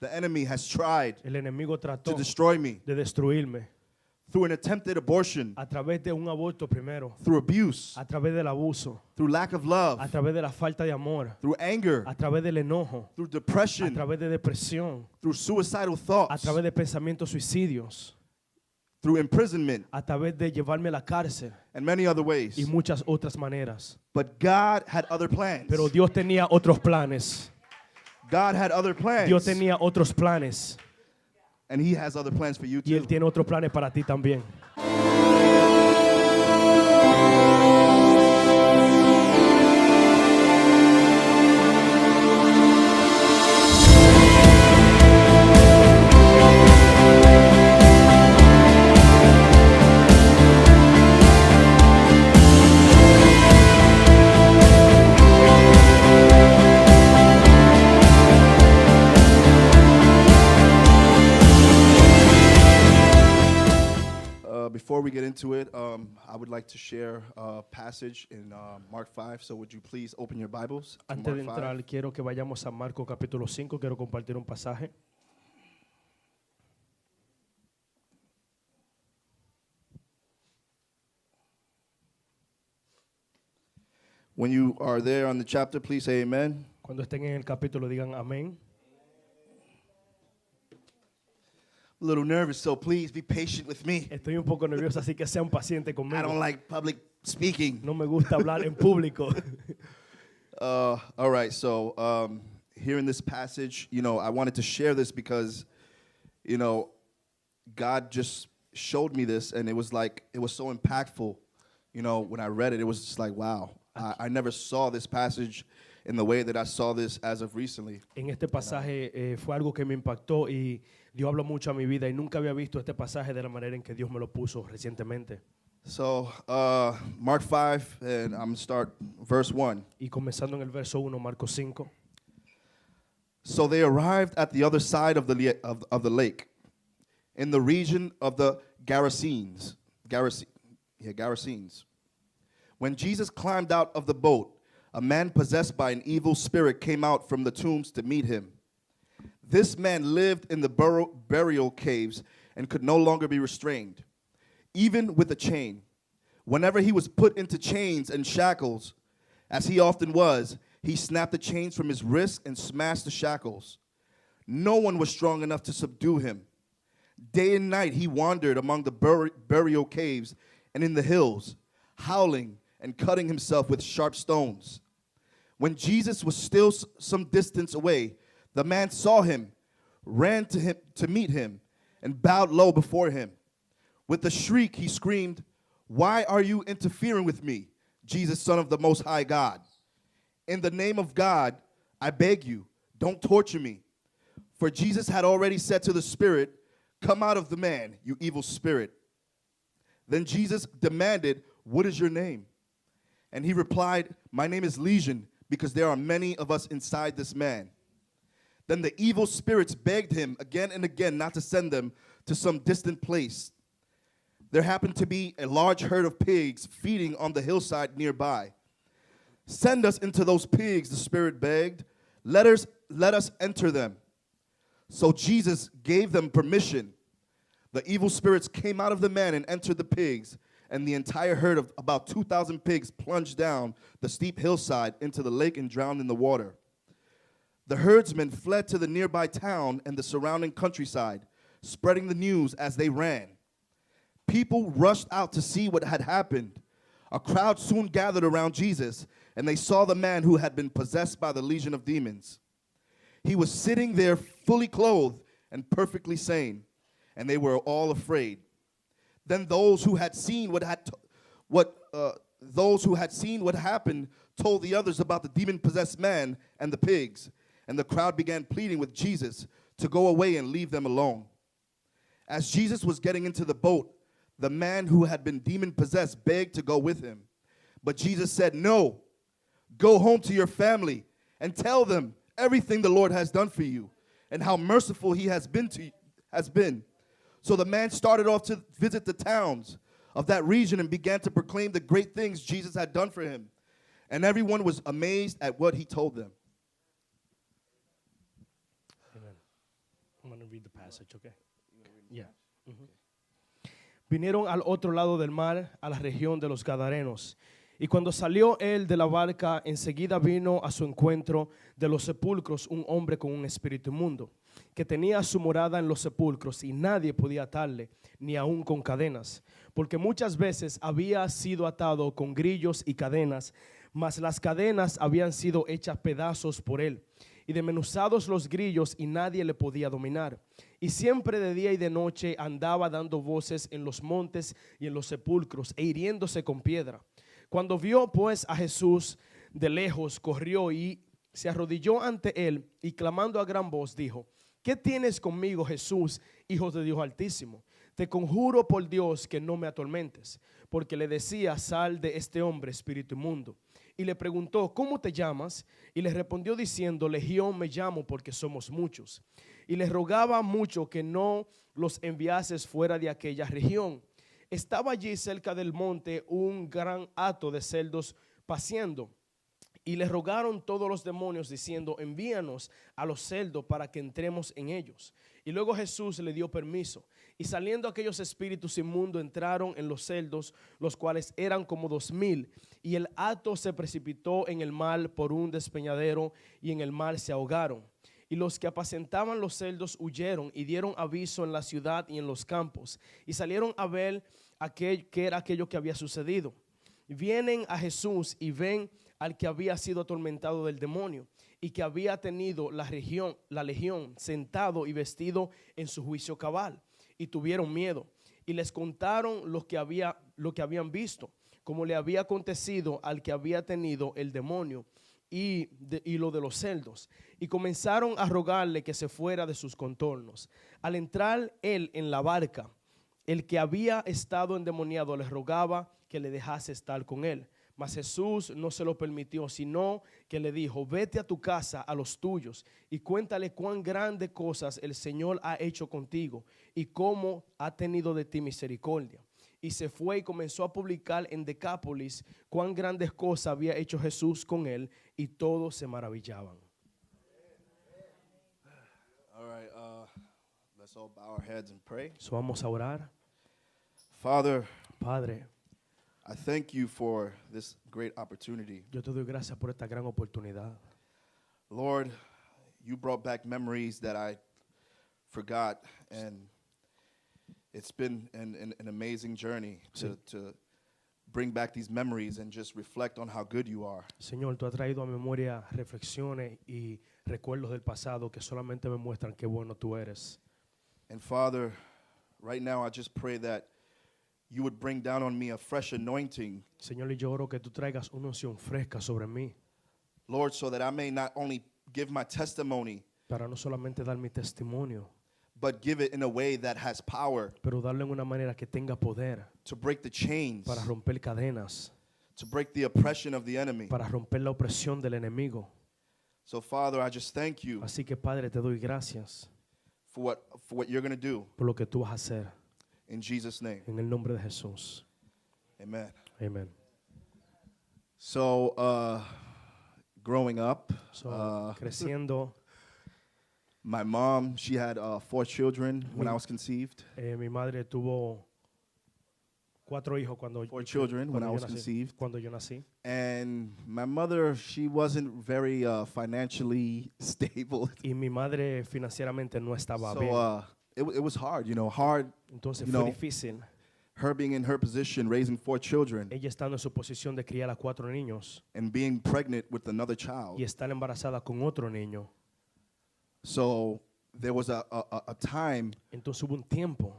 The enemy has tried El enemigo to trató destroy me de destruirme through an attempted abortion, a través de un aborto primero, through abuse, a través del abuso, through lack of love, a través de la falta de amor, through anger, a través del enojo, through a depression, través de depresión, through suicidal a thoughts, través de pensamientos suicidios, through imprisonment, a través de llevarme a la cárcel and many other ways. y muchas otras maneras. But God had other plans. Pero Dios tenía otros planes. God had other plans. Dios tenía otros planes. And He has other plans for you Y Él too. tiene otros planes para ti también. Before we get into it, I would like to share a passage in Mark 5. So would you please open your Bibles to Antes de Mark 5? entrar, quiero que vayamos a Marcos capítulo 5. Quiero compartir un pasaje. When you are there on the chapter, please say amen. Cuando estén en el capítulo, digan amén. A little nervous, so please be patient with me. Estoy un poco nervioso, así que sean pacientes I don't conmigo. like public speaking. No me gusta hablar en público. All right, so here in this passage, I wanted to share this because, God just showed me this, and it was so impactful. When I read it, it was just like, wow. I never saw this passage in the way that I saw this as of recently. En este pasaje fue algo que me impactó y Dios habló mucho a mi vida y nunca había visto este pasaje de la manera en que Dios me lo puso recientemente. So, Mark 5, and I'm going to start verse 1. Y comenzando en el verso 1, Marcos 5. So they arrived at the other side of the lake, in the region of the Gerasenes. Gerasenes. When Jesus climbed out of the boat, a man possessed by an evil spirit came out from the tombs to meet him. This man lived in the burial caves and could no longer be restrained, even with a chain. Whenever he was put into chains and shackles, as he often was, he snapped the chains from his wrists and smashed the shackles. No one was strong enough to subdue him. Day and night he wandered among the burial caves and in the hills, howling and cutting himself with sharp stones. When Jesus was still some distance away, the man saw him, ran to him to meet him, and bowed low before him. With a shriek he screamed, "Why are you interfering with me, Jesus, Son of the Most High God? In the name of God, I beg you, don't torture me." For Jesus had already said to the spirit, "Come out of the man, you evil spirit." Then Jesus demanded, "What is your name?" And he replied, "My name is Legion, because there are many of us inside this man." Then the evil spirits begged him again and again not to send them to some distant place. There happened to be a large herd of pigs feeding on the hillside nearby. "Send us into those pigs," the spirit begged. Let us enter them." So Jesus gave them permission. The evil spirits came out of the man and entered the pigs, and the entire herd of about 2,000 pigs plunged down the steep hillside into the lake and drowned in the water. The herdsmen fled to the nearby town and the surrounding countryside, spreading the news as they ran. People rushed out to see what had happened. A crowd soon gathered around Jesus, and they saw the man who had been possessed by the legion of demons. He was sitting there fully clothed and perfectly sane, and they were all afraid. Then those who had seen what happened told the others about the demon-possessed man and the pigs, and the crowd began pleading with Jesus to go away and leave them alone. As Jesus was getting into the boat, the man who had been demon-possessed begged to go with him. But Jesus said, "No, go home to your family and tell them everything the Lord has done for you and how merciful he has been. So the man started off to visit the towns of that region and began to proclaim the great things Jesus had done for him. And everyone was amazed at what he told them. Amen. I'm going to read the passage, okay? Yeah. Vinieron al otro lado del mar, a la región de los Gadarenos. Y cuando salió él de la barca, enseguida vino a su encuentro de los sepulcros un hombre con un espíritu inmundo, que tenía su morada en los sepulcros, y nadie podía atarle, ni aun con cadenas, porque muchas veces había sido atado con grillos y cadenas, mas las cadenas habían sido hechas pedazos por él, y desmenuzados los grillos, y nadie le podía dominar. Y siempre de día y de noche andaba dando voces en los montes y en los sepulcros, e hiriéndose con piedra. Cuando vio pues a Jesús de lejos, corrió y se arrodilló ante él, y clamando a gran voz dijo: ¿qué tienes conmigo, Jesús, Hijo de Dios Altísimo? Te conjuro por Dios que no me atormentes. Porque le decía: sal de este hombre, espíritu inmundo. Y le preguntó: ¿cómo te llamas? Y le respondió diciendo: Legión me llamo, porque somos muchos. Y le rogaba mucho que no los enviases fuera de aquella región. Estaba allí cerca del monte un gran hato de cerdos paciendo. Y le rogaron todos los demonios diciendo: envíanos a los cerdos para que entremos en ellos. Y luego Jesús le dio permiso. Y saliendo aquellos espíritus inmundos entraron en los cerdos, los cuales eran como 2,000. Y el hato se precipitó en el mar por un despeñadero, y en el mar se ahogaron. Y los que apacentaban los cerdos huyeron y dieron aviso en la ciudad y en los campos. Y salieron a ver qué era aquello que había sucedido. Vienen a Jesús y ven al que había sido atormentado del demonio, y que había tenido la legión sentado y vestido en su juicio cabal. Y tuvieron miedo. Y les contaron lo que habían visto, como le había acontecido al que había tenido el demonio, y lo de los cerdos, y comenzaron a rogarle que se fuera de sus contornos. Al entrar él en la barca, el que había estado endemoniado le rogaba que le dejase estar con él. Mas Jesús no se lo permitió, sino que le dijo: vete a tu casa, a los tuyos, y cuéntale cuán grandes cosas el Señor ha hecho contigo, y cómo ha tenido de ti misericordia. Y se fue y comenzó a publicar en Decápolis cuán grandes cosas había hecho Jesús con él, y todos se maravillaban. All right, let's all bow our heads and pray. So vamos a orar. Father, Padre, I thank you for this great opportunity. yo te doy gracias por esta gran oportunidad. Lord, you brought back memories that I forgot, and it's been an amazing journey to bring back these memories and just reflect on how good you are. Señor, tú has traído a memoria reflexiones y recuerdos del pasado que solamente me muestran qué bueno tú eres. And Father, right now I just pray that you would bring down on me a fresh anointing, Señor, y yo oro que tú traigas una unción fresca sobre mí, Lord, so that I may not only give my testimony, para no solamente dar mi testimonio, but give it in a way that has power pero darlo en una manera que tenga poder to break the chains, para romper cadenas, to break the oppression of the enemy. para romper la opresión del enemigo. So Father, I just thank you Así que, Padre, te doy gracias for what you're going to do por lo que tú vas a hacer. in Jesus' name. En el nombre de Jesús. Amen. Amén. So, growing up, So, creciendo, my mom, she had 4 children when I was conceived. mi madre tuvo 4 hijos cuando 4 children when I yo was nací. conceived. Cuando yo nací. And my mother, she wasn't very financially stable. Y mi madre financieramente no estaba bien. So it was hard, hard, Entonces you fue know, difícil. her being in her position, raising 4 children, Ella estando en su posición de criar a 4 niños and being pregnant with another child. y estar embarazada con otro niño. So there was a time Entonces hubo un tiempo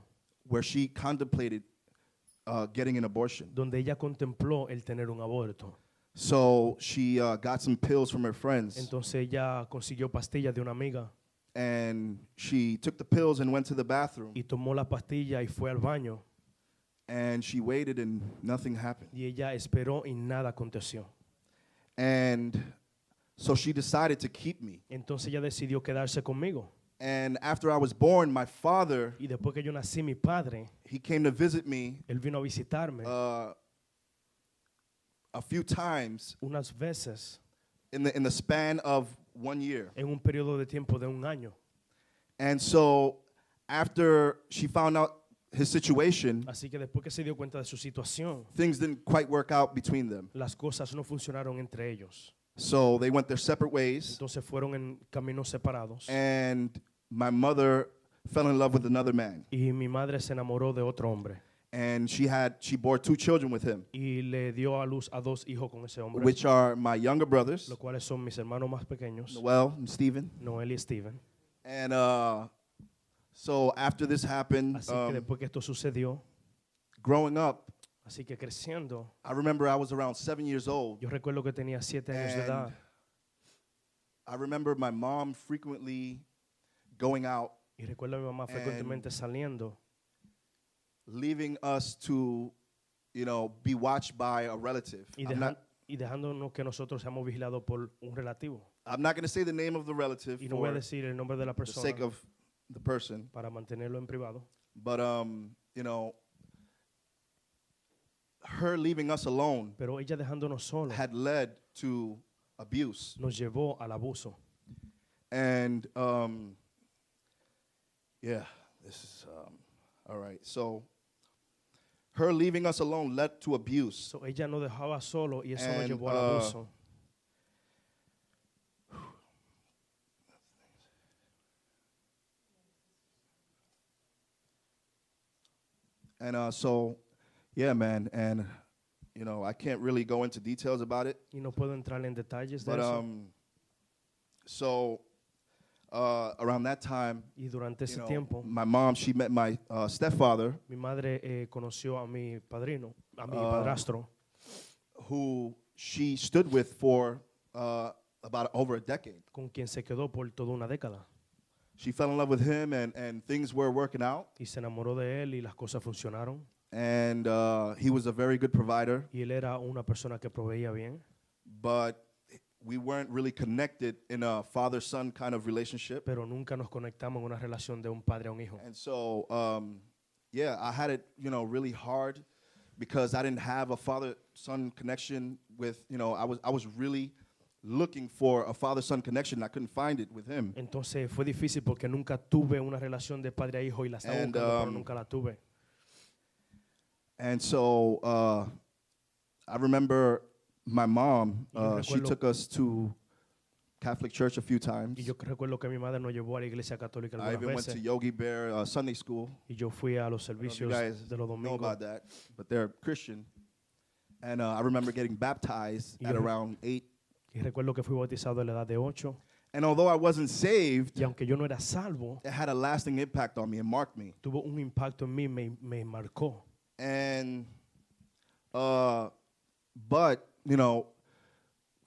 where she contemplated getting an abortion. donde ella contempló el tener un aborto. So she got some pills from her friends, Entonces ella consiguió pastillas de una amiga and she took the pills and went to the bathroom, y tomó la pastilla y fue al baño. and she waited and nothing happened. Y ella esperó y nada aconteció. And so she decided to keep me. Entonces ella decidió quedarse conmigo. And after I was born, my father, Y después que yo nací, mi padre, he came to visit me él vino a visitarme a few times unas veces in the span of 1 year. en un periodo de tiempo de un año. And so after she found out his situation, Así que después que se dio cuenta de su situación, things didn't quite work out between them. las cosas no funcionaron entre ellos. So they went their separate ways, Entonces fueron en caminos separados. and my mother fell in love with another man. Y mi madre se enamoró de otro hombre. And she bore 2 children with him, Y le dio a luz a 2 hijos con ese hombre, which are my younger brothers, los cuales son mis hermanos más pequeños, Noel and Stephen. Noel y Steven. And so after this happened, Así que después que esto sucedió, growing up, así que creciendo, I remember I was around 7 years old. yo recuerdo que tenía 7 años de And edad. I remember my mom frequently going out, Y recuerdo a mi mamá frecuentemente saliendo leaving us to, be watched by a relative. y, y dejándonos que nosotros seamos vigilados por un relativo. I'm not going to say the name of the relative Y no voy a for decir el nombre de la the sake persona of the person, para mantenerlo en privado. but her leaving us alone Pero ella dejándonos solos had led to abuse. nos llevó al abuso. And yeah, this is all right. So her leaving us alone led to abuse. So, ella nos dejaba solo y eso nos And, llevó al abuso. And so, yeah, man. And I can't really go into details about it. Y no puedo entrar en detalles de But eso. so around that time, Y durante ese tiempo, my mom, she met my stepfather, mi madre conoció a mi padrino, a mi padrastro, who she stood with for about over a decade. con quien se quedó por toda una década. She fell in love with him, and things were working out. Y se enamoró de él y las cosas funcionaron. And he was a very good provider, Y él era una persona que proveía bien. but we weren't really connected in a father-son kind of relationship. Pero nunca nos conectamos en una relación de un padre a un hijo. And so, yeah, I had it, really hard because I didn't have a father-son connection with, I was really looking for a father-son connection. I couldn't find it with him. Entonces fue difícil porque nunca tuve una relación de padre a hijo y la estaba And, buscando, pero nunca la tuve. And so I remember my mom, she recuerdo- took us to Catholic church a few times. Y yo recuerdo que mi madre nos llevó a la iglesia católica I algunas even went to veces. Yogi Bear Sunday School. Y yo fui a los I don't know if you servicios guys de los know domingos. about that, but they're Christian. And I remember getting baptized at Yeah. around 8. Y recuerdo que fui bautizado a la edad de 8. And although I wasn't saved, Y aunque yo no era salvo, it had a lasting impact on me and marked me. tuvo un impacto en mí, me marcó. And, but,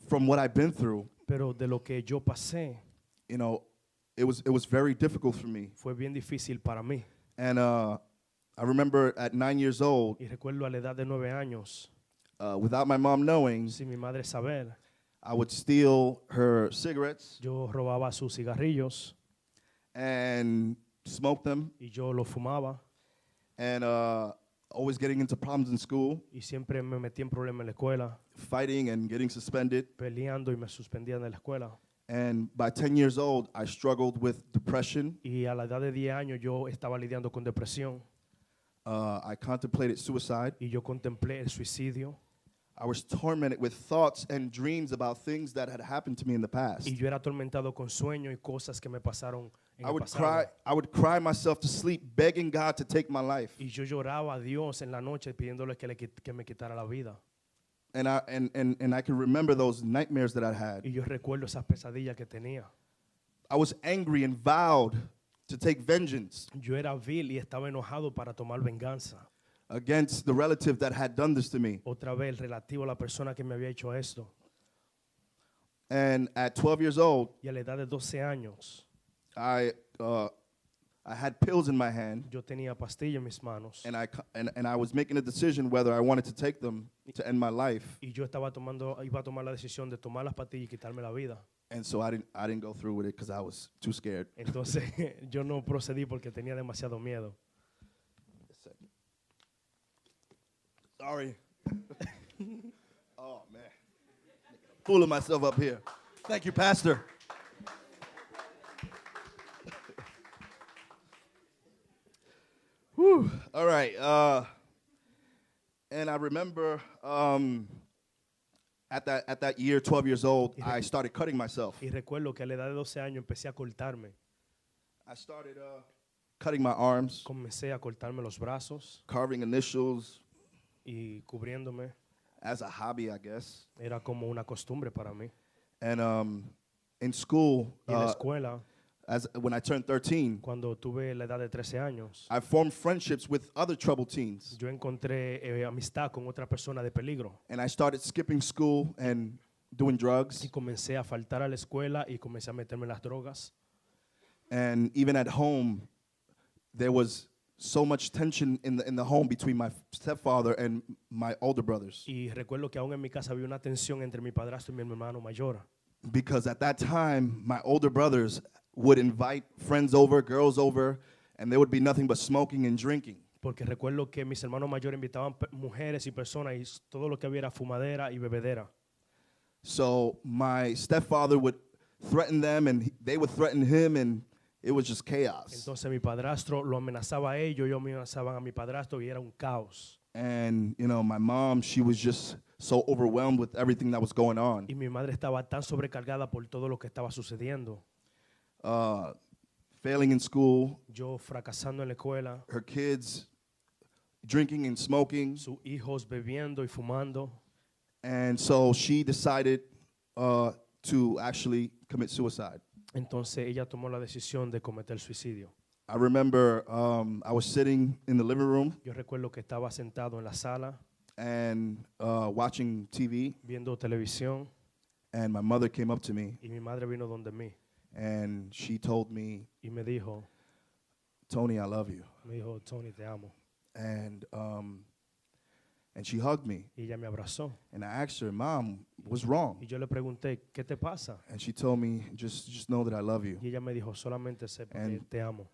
from what I've been through, Pero de lo que yo pasé, it was very difficult for me. fue bien difícil para mí. And I remember at 9 years old, Y recuerdo a la edad de 9 años, without my mom knowing, sin mi madre saber, I would steal her cigarettes yo robaba sus cigarrillos and smoke them, y yo los fumaba. and always getting into problems in school, Y siempre me metí en problemas en la escuela, fighting and getting suspended. peleando y me suspendían de la escuela. And by 10 years old, I struggled with depression. Y a la edad de 10 años yo estaba lidiando con depresión I contemplated suicide. y yo contemplé el suicidio. I was tormented with thoughts and dreams about things that had happened to me in the past. Y yo era atormentado con sueños y cosas que me pasaron en I el pasado. would cry myself to sleep, begging God to take my life. Y yo lloraba a Dios en la noche pidiéndole que me quitara la vida. And I can remember those nightmares that I had. Y yo recuerdo esas pesadillas que tenía. I was angry and vowed to take vengeance Yo era vil y estaba enojado para tomar venganza. against the relative that had done this to me. Otra vez relativo a la persona que me había hecho esto. And at 12 years old, Y a la edad de 12 años I had pills in my hand, yo tenía pastillas en mis manos. and I was making a decision whether I wanted to take them to end my life. Y yo iba a tomar la decisión de tomar las pastillas y quitarme la vida. And so I didn't go through with it because I was too scared. Entonces yo no procedí porque tenía demasiado miedo. Sorry. Oh man, fooling myself up here. Thank you, Pastor. Whew. All right. And I remember at that year, 12 years old, I started cutting myself. Y recuerdo que a la edad de 12 años empecé a cortarme. I started cutting my arms, Comencé a cortarme los brazos carving initials y cubriéndome. as a hobby, I guess. Era como una costumbre para mí. And in school, Y en la escuela, when I turned 13, cuando tuve la edad de 13 años, I formed friendships with other troubled teens. yo encontré amistad con otra persona de peligro. And I started skipping school and doing drugs. Y comencé a faltar a la escuela y comencé a meterme en las drogas. And even at home, there was so much tension in the home between my stepfather and my older brothers. Y recuerdo que aún en mi casa había una tensión entre mi padrastro y mi hermano mayor. Because at that time, my older brothers would invite friends over, girls over, and there would be nothing but smoking and drinking. Porque recuerdo que mis hermanos mayores invitaban mujeres y personas y todo lo que había era fumadera y bebedera. So my stepfather would threaten them, and they would threaten him, and it was just chaos. Entonces mi padrastro lo amenazaba a ellos amenazaban a mi padrastro y era un caos. And, you know, my mom, she was just so overwhelmed with everything that was going on. Y mi madre estaba tan sobrecargada por todo lo que estaba sucediendo. Failing in school, Yo fracasando en la escuela, her kids drinking and smoking. sus hijos bebiendo y fumando. And so she decided to actually commit suicide. Entonces ella tomó la decisión de cometer suicidio. I remember I was sitting in the living room Yo recuerdo que estaba sentado en la sala and watching TV, viendo televisión and my mother came up to me y mi madre vino donde mí and she told me, y me dijo, Tony, I love you. Tony, te amo. And she hugged me. Y ella me abrazó. And I asked her, Mom, what's wrong? Y yo le pregunté, ¿qué te pasa? And she told me, just know that I love you. Y ella me dijo, solamente sepa que And te amo.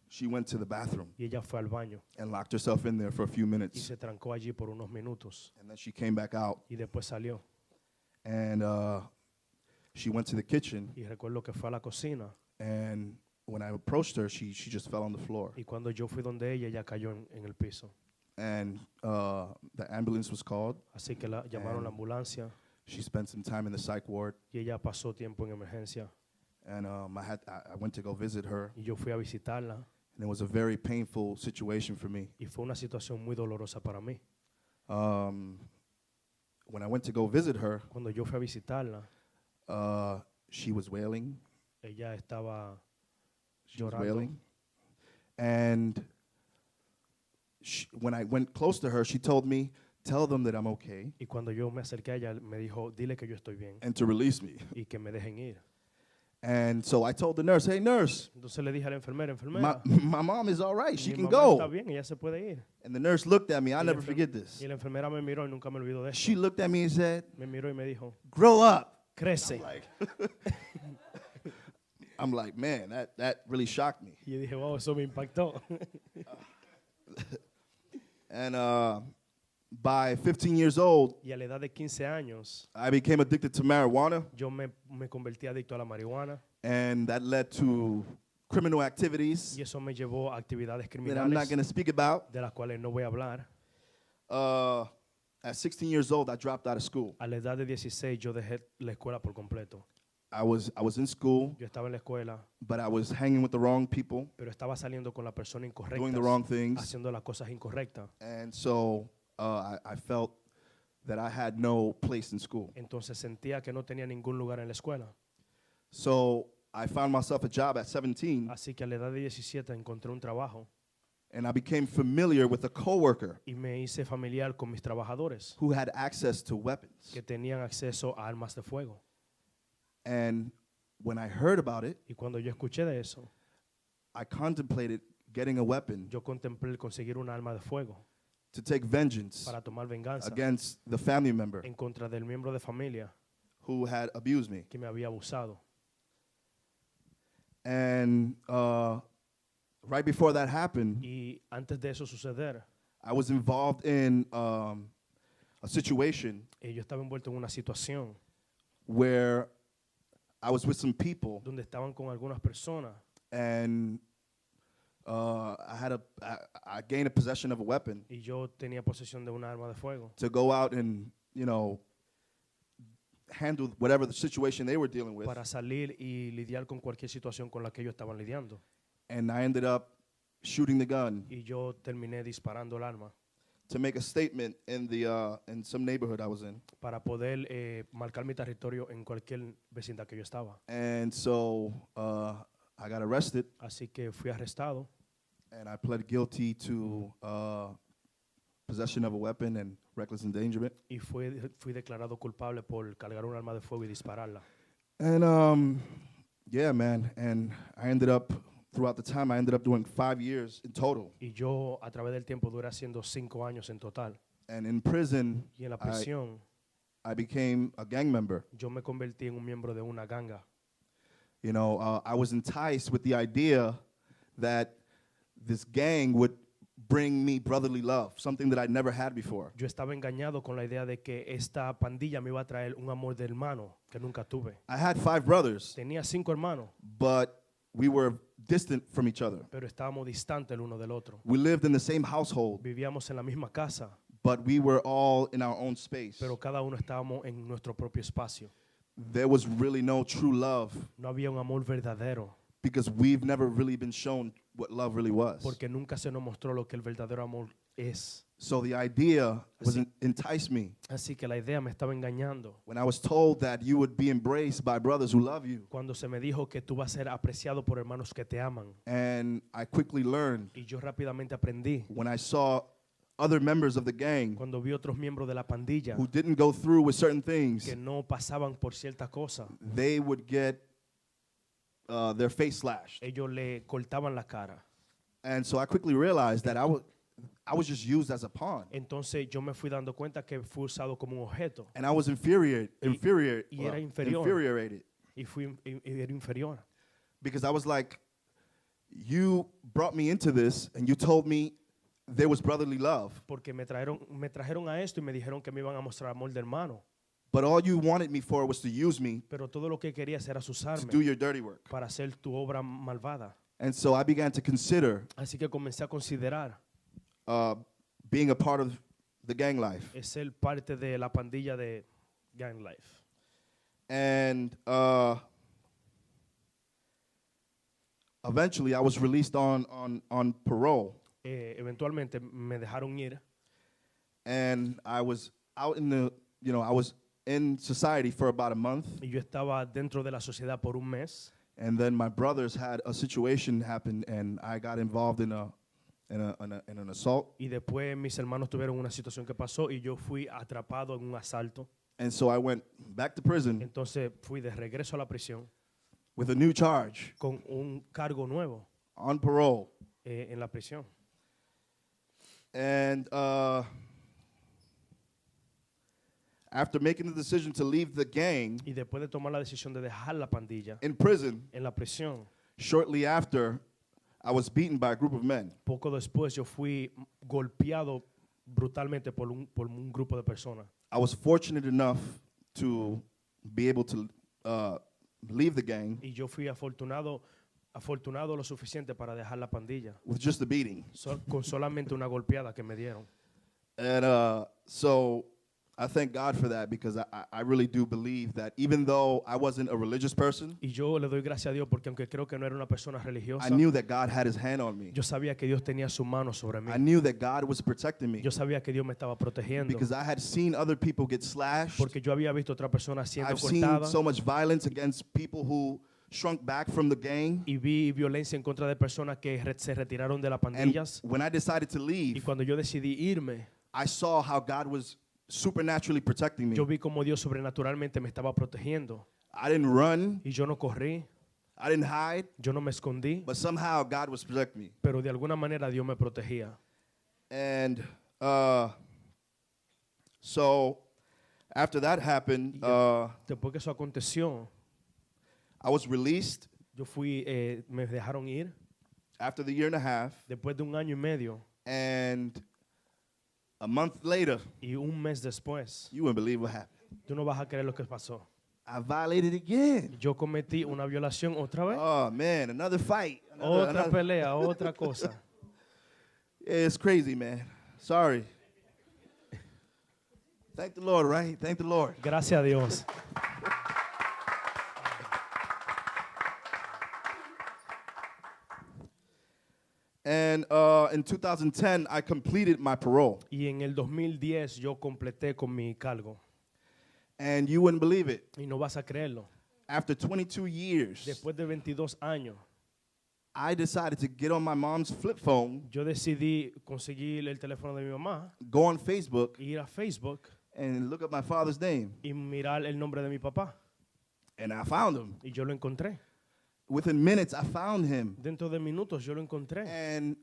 She went to the bathroom Y ella fue al baño and locked herself in there for a few y minutes. se trancó allí por unos minutos. And then she came back out Y después salió. and she went to the kitchen. Y recuerdo que fue a la cocina. And when I approached her, she just fell on the floor. Y cuando yo fui donde ella cayó en el piso. And the ambulance was called. Así que llamaron la ambulancia She spent some time in the psych ward. y ella pasó tiempo en emergencia. And I went to go visit her. Y yo fui a visitarla. And it was a very painful situation for me. Y fue una situación muy dolorosa para mí. When I went to go visit her, Cuando yo fui a visitarla, she was wailing. ella estaba She was llorando. wailing. And when I went close to her, she told me, tell them that I'm okay Y cuando yo me acerqué a ella, me dijo, dile que yo estoy bien and to release me. y que me dejen ir. And so I told the nurse, hey, nurse, Entonces le dije a la enfermera, my mom is all right. She mi can mamá está go. bien, ella se puede ir. And the nurse looked at me. I'll Y la never forget this. Y la enfermera me miró y nunca me olvido de eso. She looked at me and said, Me miró y me dijo, grow up. crece. I'm like, man, that really shocked me. Y yo dije, wow, eso me impactó. And by 15 years old, Y a la edad de 15 años, I became addicted to marijuana, yo me convertí adicto a la marihuana. and that led to criminal activities Y eso me llevó a actividades that I'm not criminales going to speak about. de las cuales no voy a hablar. At 16 years old, I dropped out of school. A la edad de 16 yo dejé la escuela por completo. I was in school, Yo estaba en la escuela, but I was hanging with the wrong people, pero estaba saliendo con la persona incorrecta, doing the wrong things, haciendo las cosas incorrectas. and so I felt that I had no place in school. Entonces sentía que no tenía ningún lugar en la escuela. So I found myself a job at 17, Así que a la edad de 17 encontré un trabajo and I became familiar with a coworker y me hice familiar con mis trabajadores who had access to weapons. que tenían acceso a armas de fuego. And when I heard about it, Y cuando yo escuché de eso, I contemplated getting a weapon yo contemplé el conseguir un arma de fuego to take vengeance para tomar venganza against the family member en contra del miembro de familia who had abused me. que me había abusado. And right before that happened, Y antes de eso suceder, I was involved in a situation yo estaba envuelto en una situación where I was with some people, donde estaban con algunas personas and I gained a possession of a weapon y yo tenía posesión de una arma de fuego to go out and, handle whatever the situation they were dealing with. para salir y lidiar con cualquier situación con la que ellos estaban lidiando. And I ended up shooting the gun Y yo terminé disparando el arma to make a statement in some neighborhood I was in. para poder marcar mi territorio en cualquier vecindad que yo estaba. And so I got arrested, Así que fui arrestado and I pled guilty to possession of a weapon and reckless endangerment. y fui declarado culpable por cargar un arma de fuego y dispararla. And yeah, man. And I ended up, throughout the time, I ended up doing 5 years in total. Y yo a través del tiempo duré haciendo 5 años en total. And in prison, Y en la prisión I became a gang member. yo me convertí en un miembro de una ganga. I was enticed with the idea that this gang would bring me brotherly love, something that I'd never had before. Yo estaba engañado con la idea de que esta pandilla me iba a traer un amor de hermano que nunca tuve. I had 5 brothers, Tenía 5 hermanos, but we were distant from each other. pero estábamos distantes el uno del otro. We lived in the same household, Vivíamos en la misma casa, but we were all in our own space. pero cada uno estábamos en nuestro propio espacio. There was really no true love No había un amor verdadero, because we've never really been shown what love really was. porque nunca se nos mostró lo que el verdadero amor es. So the idea enticed me Así que la idea me estaba engañando. when I was told that you would be embraced by brothers who love you. Cuando se me dijo que tú vas a ser apreciado por hermanos que te aman. And I quickly learned Y yo rápidamente aprendí, when I saw other members of the gang cuando vi otros miembros de la pandilla who didn't go through with certain things, que no pasaban por ciertas cosas, they would get their face slashed. ellos le cortaban la cara. And so I quickly realized that I was just used as a pawn. Entonces yo me fui dando cuenta que fui usado como un objeto And I was y era inferior. infuriated y era inferior. because I was like, you brought me into this and you told me there was brotherly love, Porque me trajeron a esto y me dijeron que me iban a mostrar amor de hermano. but all you wanted me for was to use me Pero todo lo que querías era to usarme do your dirty work. para hacer tu obra malvada. And so I began to consider Así que comencé a considerar being a part of the gang life. es ser parte de la pandilla de Gang Life. And eventually I was released on parole. Eventualmente me dejaron ir And I was out in I was in society for about a month. y yo estaba dentro de la sociedad por un mes. And then my brothers had a situation happen and I got involved in an assault. Y después mis hermanos tuvieron una situación que pasó y yo fui atrapado en un asalto. And so I went back to prison Entonces fui de regreso a la prisión with a new charge con un cargo nuevo on parole. en la prisión. And after making the decision to leave the gang Y después de tomar la decisión de dejar la pandilla in prison, en la prisión, shortly after, I was beaten by a group of men. poco después yo fui golpeado brutalmente por un grupo de personas. I was fortunate enough to be able to leave the gang Y yo fui afortunado lo suficiente para dejar la pandilla with just a beating. con solamente una golpeada que me dieron. And so I thank God for that because I really do believe that even though I wasn't a religious person, Y yo le doy gracias a Dios porque aunque creo que no era una persona religiosa, I knew that God had his hand on me. yo sabía que Dios tenía su mano sobre mí. I knew that God was protecting me Yo sabía que Dios me estaba protegiendo because I had seen other people get slashed. porque yo había visto otra persona siendo I've seen cortada so much violence against people who shrunk back from the gang. y vi violencia en contra de personas que se retiraron de las And pandillas. when I decided to Y leave, cuando yo decidí irme, I saw how God was supernaturally protecting me. yo vi como Dios sobrenaturalmente me estaba protegiendo. I didn't run, Y yo no corrí, I didn't hide, yo no me escondí, but somehow God was protecting me. pero de alguna manera Dios me protegía. And so after that happened, Después que eso aconteció, I was released me dejaron ir after the year and a half, después de un año y medio and a month later, y un mes después. you wouldn't believe what happened. Tú no vas a creer lo que pasó. I violated again. Yo cometí una violación otra vez. Oh man, another fight. Otra pelea, otra cosa. It's crazy, man. Sorry. Thank the Lord, right? Thank the Lord. Gracias a Dios. And in 2010, I completed my parole. Y en el 2010 yo completé con mi cargo. And you wouldn't believe it. Y no vas a creerlo. After 22 years, Después de 22 años, I decided to get on my mom's flip phone, yo decidí conseguir el teléfono de mi mamá, go on Facebook, ir a Facebook and look up my father's name. y mirar el nombre de mi papá. And I found him. Y yo lo encontré. Within minutes, I found him. Dentro de minutos yo lo encontré. And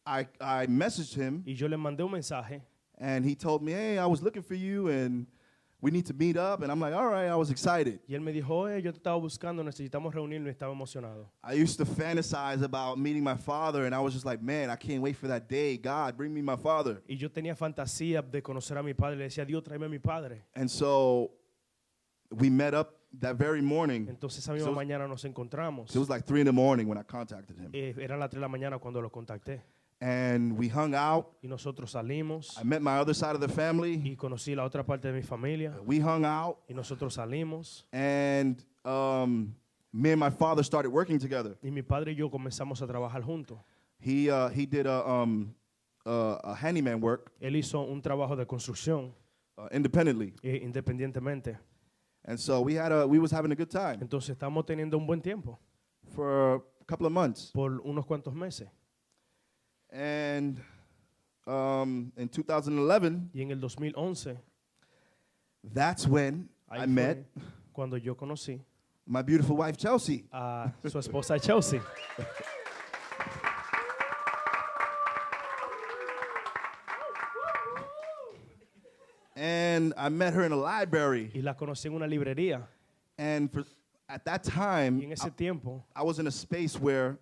I messaged him, Y yo le mandé un mensaje. and he told me, hey, I was looking for you, and we need to meet up. And I'm like, all right, I was excited. Y él me dijo, yo te estaba buscando, necesitamos reunirnos y estaba emocionado. I used to fantasize about meeting my father, and I was just like, man, I can't wait for that day. God, bring me my father. Y yo tenía fantasía de conocer a mi padre. Le decía, Dios, tráeme a mi padre. And so we met up that very morning. Entonces esa misma mañana nos encontramos. It was like 3 in the morning when I contacted him. Eran las 3 de la mañana cuando lo contacté. And we hung out. Y nosotros salimos. I met my other side of the family. Y conocí la otra parte de mi familia. We hung out. Y nosotros salimos. And me and my father started working together. Y mi padre y yo comenzamos a trabajar juntos. He did a handyman work Él hizo un trabajo de construcción independently. Independientemente. And so we was having a good time Entonces estamos teniendo un buen tiempo for a couple of months. por unos cuantos meses. And in 2011, Y en el 2011, that's when ahí I fue met cuando yo conocí my beautiful wife, Chelsea. a su esposa Chelsea. And I met her in a library. Y la conocí en una librería. And at that Y time, en ese tiempo, I was in a space where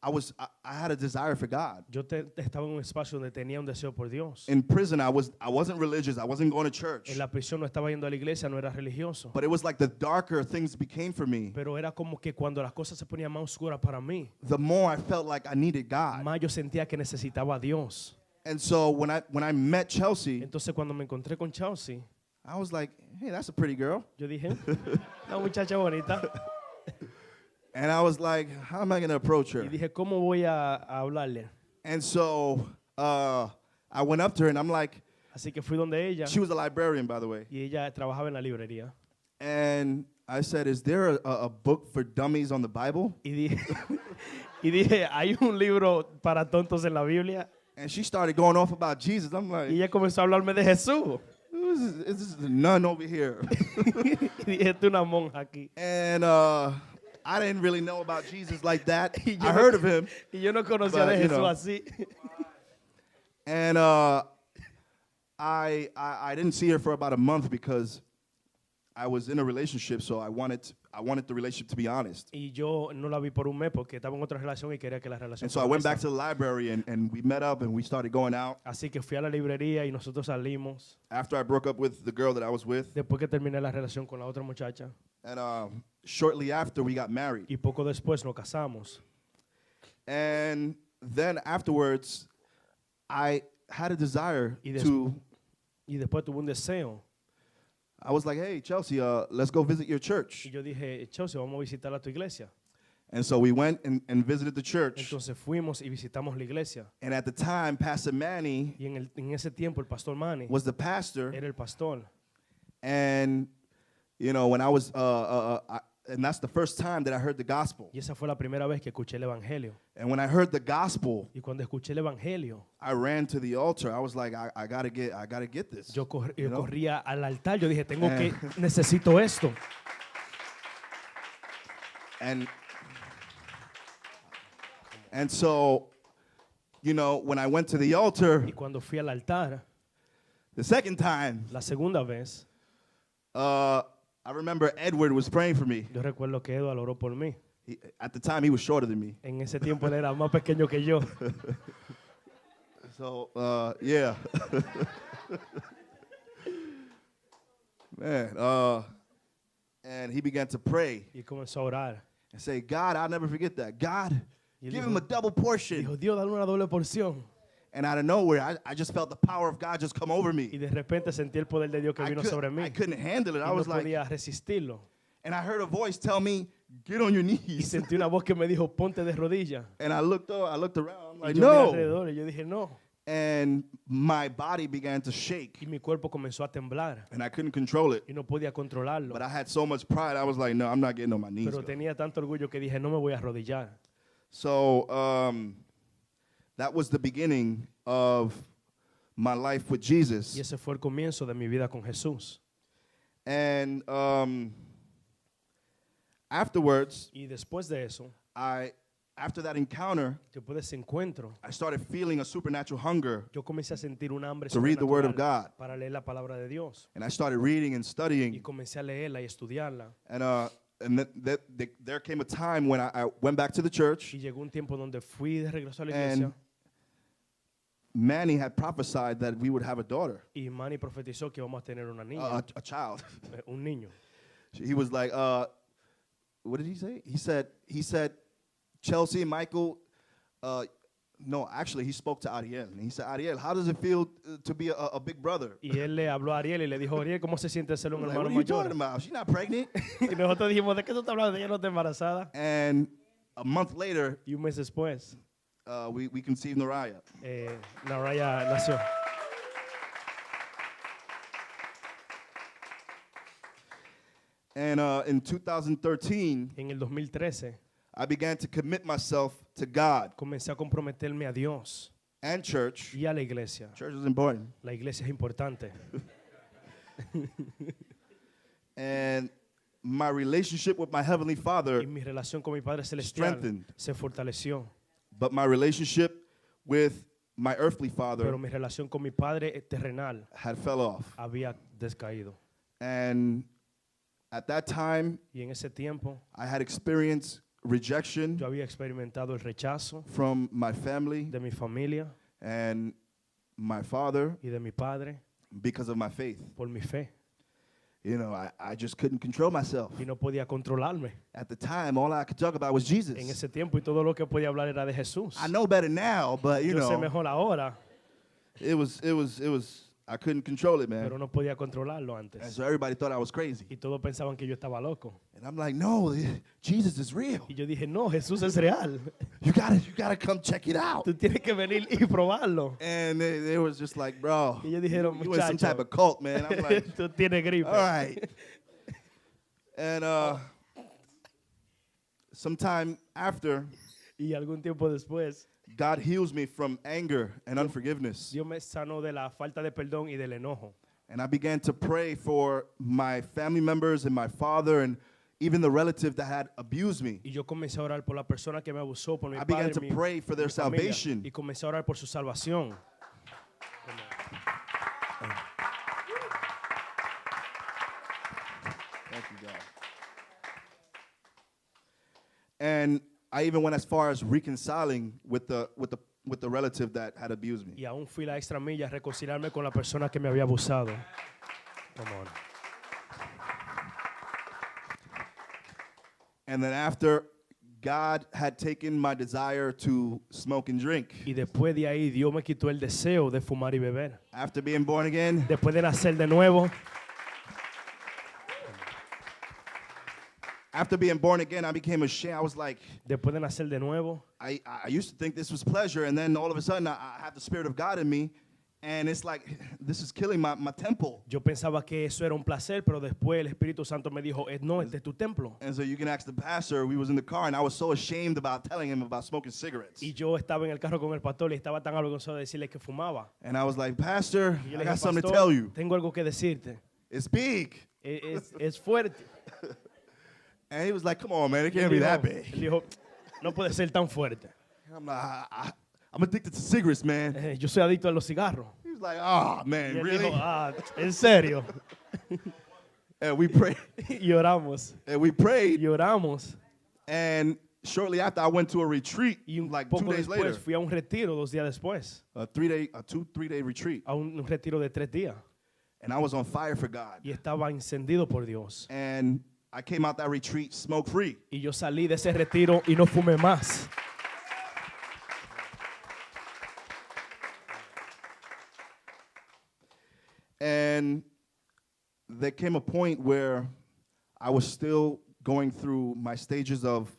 I had a desire for God. yo estaba en un espacio donde tenía un deseo por Dios. In prison, I wasn't religious. I wasn't going to church. En la prisión no estaba yendo a la iglesia, no era religioso. But it was like the darker things became for me, Pero era como que cuando las cosas se ponían más oscuras para mí, the more I felt like I needed God. más yo sentía que necesitaba a Dios. And so when I met Chelsea, Entonces cuando me encontré con Chelsea, I was like, hey, that's a pretty girl. yo dije, una muchacha bonita. And I was like, how am I going to approach her? Y dije, ¿cómo voy a hablarle? And so I went up to her and I'm like, Así que fui donde ella she was a librarian, by the way. y ella trabajaba en la librería. And I said, is there a book for dummies on the Bible? Y dije, y dije, ¿hay un libro para tontos en la Biblia? And she started going off about Jesus. I'm like, Y ella comenzó a hablarme de Jesús. this is a nun over here. Y dije, tú una monja aquí. And I didn't really know about Jesus like that. Y yo I no- heard of him. Y yo no conocía But, de you Jesús know. así. And I didn't see her for about a month because I was in a relationship, so I wanted the relationship to be honest. Y yo no la vi por un mes porque estaba en otra relación y quería que la relación And so I fuera went back honesta. to the library and we met up and we started going out. Así que fui a la librería y nosotros salimos. After I broke up with the girl that I was with, Después que terminé la relación con la otra muchacha. and shortly after we got married. Y poco después nos casamos. And then afterwards, I had a desire Y des- to. Y después tuve un deseo. I was like, hey, Chelsea, let's go visit your church. Y yo dije, Chelsea, vamos a visitar a tu iglesia. And so we went and visited the church. Entonces fuimos y visitamos la iglesia. And at the time, Pastor Manny Y en ese tiempo el pastor Manny was the pastor. era el pastor. And, you know, when I was, and that's the first time that I heard the gospel. Y esa fue la primera vez que escuché el evangelio. And when I heard the gospel, Y cuando escuché el evangelio, I ran to the altar. I was like, I gotta get this. yo You know? corría al altar. Yo dije, necesito esto. And so, you know, when I went to the altar Y cuando fui al altar, the second time, la segunda vez, I remember Edward was praying for me. yo recuerdo que Eduardo oró por mí. At the time, he was shorter than me. En ese tiempo él era más pequeño que yo. So, yeah. Man, and he began to pray Y comenzó a orar. and say, God, I'll never forget that. God, Y él Give dijo, him a double portion. dijo, Dios, dale una doble porción. And out of nowhere, I just felt the power of God just come over Y me. de repente sentí el poder de Dios que vino sobre mí. I couldn't handle it. Y I no was like, podía resistirlo. and I heard a voice tell me, get on your Y knees. sentí una voz que me dijo, ponte de rodillas. And I looked around, I'm Y like, yo miré no. alrededor y yo dije, no. And my body began to Y shake, mi cuerpo comenzó a temblar. and I couldn't control it. Y no podía controlarlo. But I had so much pride, I was like, no, I'm not getting on my knees. Pero God. tenía tanto orgullo que dije, no me voy a arrodillar. So that was the beginning of my life with Y Jesus. ese fue el comienzo de mi vida con Jesús. And afterwards, Y después de eso, after that encounter, después de ese encuentro, I started feeling a supernatural hunger, yo comencé a sentir un hambre To read the Word of sobrenatural God. para leer la palabra de Dios. and I started reading and Y studying. comencé a leerla y estudiarla. And there came a time when I went back to the church. Y llegó un tiempo donde fui de regreso a la And iglesia Manny had prophesied that we would have a daughter, y Manny profetizó que vamos a tener una niña, a child. un niño. He was like, what did he say? He said, Chelsea, Michael, no, actually, he spoke to Ariel. And he said, Ariel, how does it feel to be a big brother? Y él le habló a Ariel y le dijo, Ariel, ¿cómo se siente ser un I'm like, hermano what are you talking mayor? about? She's not pregnant. Y nosotros dijimos, ¿de qué tú estás hablando? Ella no está embarazada. And a month later, Y un mes después, we conceived Nariah. Naraya nació. And in 2013, En el 2013 I began to commit myself to God comencé a comprometerme a Dios and church. y a la iglesia. Church is important. La iglesia es importante. And my relationship with my Heavenly Father, Y mi relación con mi Padre Celestial Strengthened. se fortalecció. but my relationship with my earthly father Pero mi relación con mi Padre terrenal had fell off. había descaído. And at that time, Y en ese tiempo I had experienced rejection yo había experimentado el rechazo from my family de mi familia and my father y de mi padre because of my faith. por mi fe. You know, I just couldn't control myself. Y no podía controlarme At the time, all I could talk about was en Jesus. ese tiempo y todo lo que podía hablar era de Jesús. I know better now, but you Yo sé know, mejor ahora, it was, I couldn't control it, man. pero no podía controlarlo And antes. so everybody thought I was crazy. Y todos pensaban que yo estaba loco. And I'm like, no, Jesus is real. Y yo dije, no, Jesús es real. You gotta come check it out. Tú tienes que venir y probarlo. And they was just like, bro, Y ellos dijeron, you in some type muchacho, of cult, man. I'm like, tú tienes gripe. all right. And sometime after, Y algún tiempo después, God heals me from anger and unforgiveness. Dios me sanó de la falta de perdón y del enojo. And I began to pray for my family members and my father and even the relative that had abused me. Y yo comencé a orar por la persona que me abusó, por mi I began padre, to mi, pray for their mi familia. salvation. Y comencé a orar por su salvación. Thank you, God. And I even went as far as reconciling with the relative that had abused me. Y aún fui la extra milla a reconciliarme con la persona que me había abusado. Come on. And then after God had taken my desire to smoke and drink, Y después de ahí, Dios me quitó el deseo de fumar y beber. after being born again, Después de nacer de nuevo, after being born again, I became ashamed. I was like, después de nacer de nuevo, I used to think this was pleasure, and then all of a sudden I have the Spirit of God in me, and it's like, this is killing my temple. yo pensaba que eso era un placer, pero después el Espíritu Santo me dijo, no, este es tu templo. And so you can ask the pastor, we was in the car, and I was so ashamed about telling him about smoking cigarettes. Y yo estaba en el carro con el pastor y estaba tan avergonzado de decirle que fumaba. And I was like, Pastor, Y yo I le got dije, something to pastor, tell you. tengo algo que decirte. It's big. Es fuerte. And he was like, come on, man, it Y él can't be dijo- that él big. dijo, no puede ser tan fuerte. And I'm like, I'm addicted to cigarettes, man. Yo soy adicto a los cigarros. He was like, oh, Y man, él really? dijo, en serio. And we prayed, Y oramos. and we prayed, Y oramos. and shortly after I went to a retreat, Y un like 2 poco days después later, fui a un retiro 2 días después. a 3-day retreat, A un retiro de 3 días. and I was on fire for God. Y estaba encendido por Dios. And I came out that retreat smoke free. Y yo salí de ese retiro y no fumé más. And there came a point where I was still going through my stages of